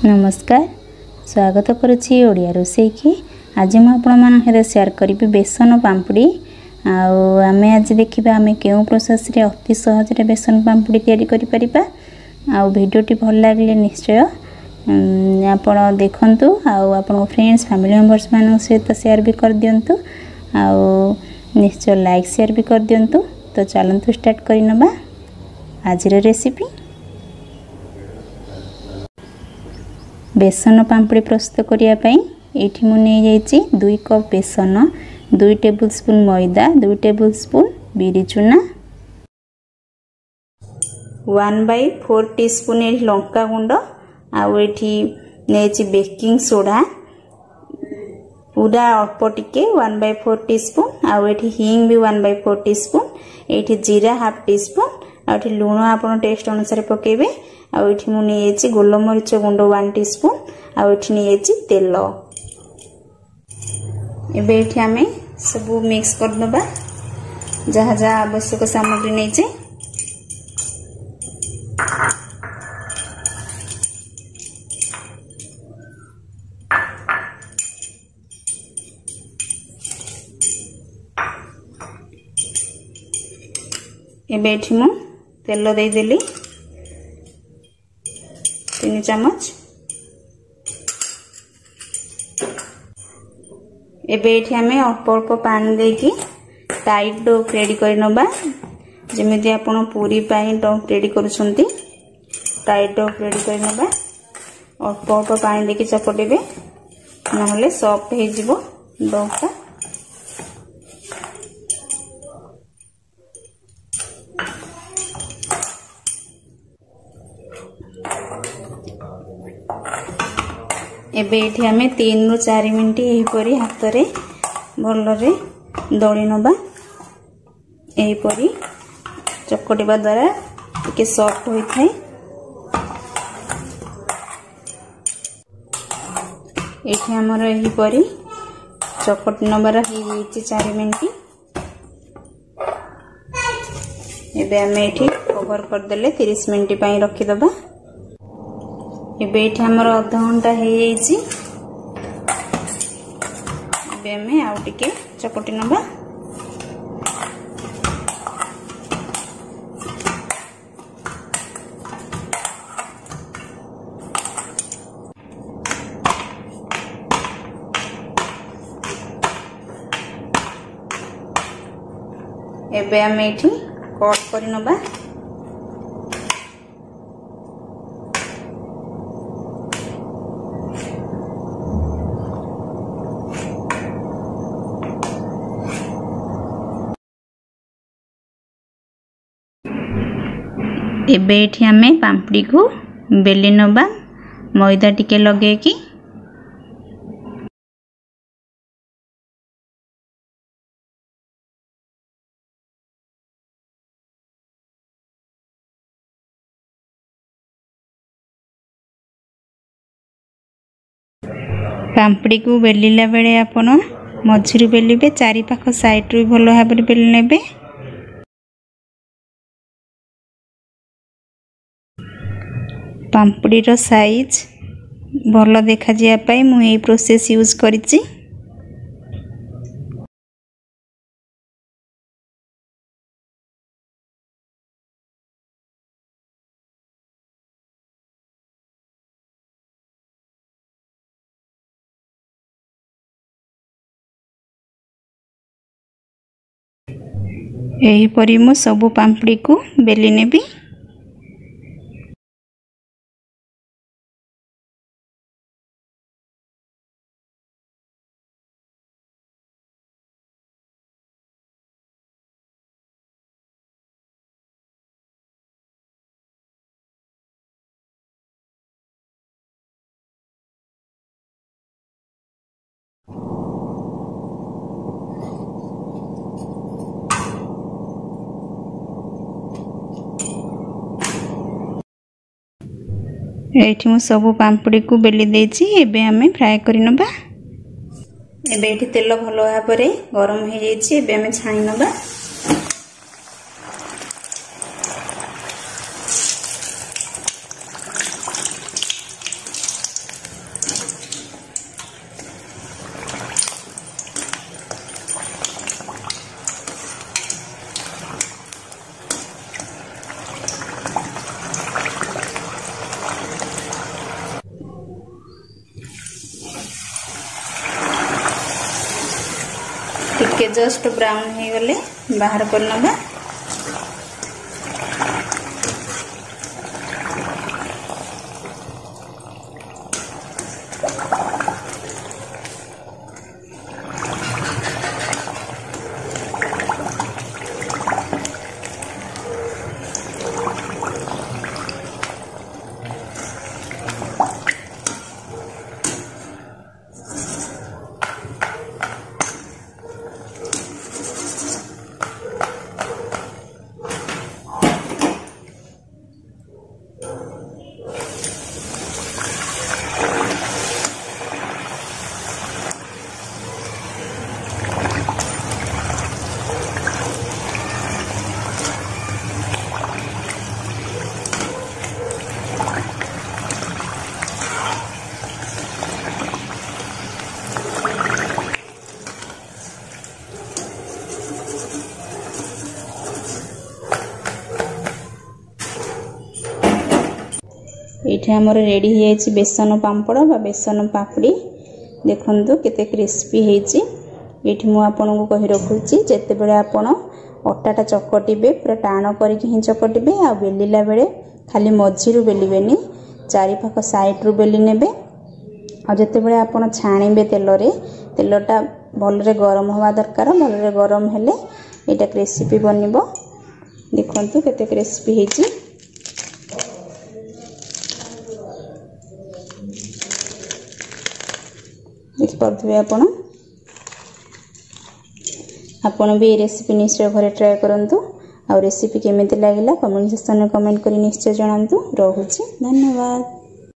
नमस्कार स्वागत करुच्ची ओडिया रोषे की आज मुझे शेयर करी बेसन पाम्पुड़ी आमे आज देखा आम क्यों प्रोसेस रे अति सहज रे बेसन पाम्पुड़ी तैयारी करि परिबा। वीडियोटी भल लगे निश्चय आपण देखंतु आपण फ्रेंड्स फैमिली मेंबर्स मान सहित शेयर भी कर दियंतु निश्चय लाइक शेयर भी कर दियंतु। तो चलंतु स्टार्ट करि नबा आज रेसिपी। बेसन पाम्पुड़ी प्रस्तुत करने ये मुझे 2 कप बेसन 2 टेबल स्पून मैदा 2 टेबल स्पून बिरी चूना 1/4 टीस्पून लंका गुंड आठी बेकिंग सोडा पूरा अल्प टिके 1/4 टीस्पून आठी हिंग भी 1/4 टीस्पून ये जीरा हाफ टीस्पून आठी लुण आपण टेस्ट अनुसार पकेबे आठी मुझे गोलमरीच गुंड 1 टीस्पून आठी नहीं तेल एबे आमे सब मिक्स कर दबा जहाँ जहाँ आवश्यक सामग्री नहीं एबे मु तेल दे देली 3 चम्मच। एबे आमे अल्प अल्प पानी देकी टाइट डो रेडी कर नबा जमी आपण पूरी डो रेडी करुछंती टाइट डो रेडी कर नबा अल्प अल्प पानी देकी चपटेबे नहले सॉफ्ट हे जिवो डोटा। एबे एठी हमें 3 रु 4 मिनिट एहीपरी हाथ रे भलरे दली नबा एहीपरी चकटिबा द्वारा टिके सॉफ्ट होई थाए। एठी हमर एहीपरी चकट नबार हे 4 मिनिट एबे हमें एठी कवर कर देले 30 मिनिट पई रखि दबा। एबे एठी हमर आधा घंटा हे जाईची एबे हमें आउ टिके चकटी नबा। एबे हमें एठी कट करि नबा। एबे एठी हमें पाम्पुड़ी को बेली नबा मैदा टिके लगे की पाम्पुड़ी को बेलिला बेले आपण मझिरु बेलिबे चारि पाख साइड रु भलो भाबरे बेली नेबे। पाम्पुड़ी रो साइज भल देखा जाय मु ए प्रोसेस यूज करिछि। एही परी मु सब पाम्पुड़ी को बेली नेबी। एठी मु सब पाम्पुड़ी को बेली देछि एबे हमें फ्राई करि नबा। एबे एठी तेल भलो भाबरे गरम हे जाइछि एबे हमें छाणी नबा। जस्ट ब्राउन हो गले बाहर कर नबा। ये आमर रेडी हो जाए बेसन पापड़ बा बेसन पापड़ी। देखु केते क्रिस्पी होती। ये मुझे कही रखुची जिते बड़े आपण अटाटा चकटिबे पूरा टाण करके चकटिबे आ बेलिला बेले खाली मझीरू बेलिबेनी चारिपाख साइड्रु बेली नेबे। आ जिते बड़े आपण छाणीबे तेलटा भलरे गरम हवा दरकार। भलरे गरम हेले एटा क्रिस्पी बनिबो। देखंतु केते क्रिस्पी होती। देखिपे आपण भी रेसिपी निश्चय घरे ट्राए करंतु। आ रेसिपी केमिति लागिला कमेंट सेक्शन में कमेंट करी निश्चय जणांतु। रहुछि धन्यवाद।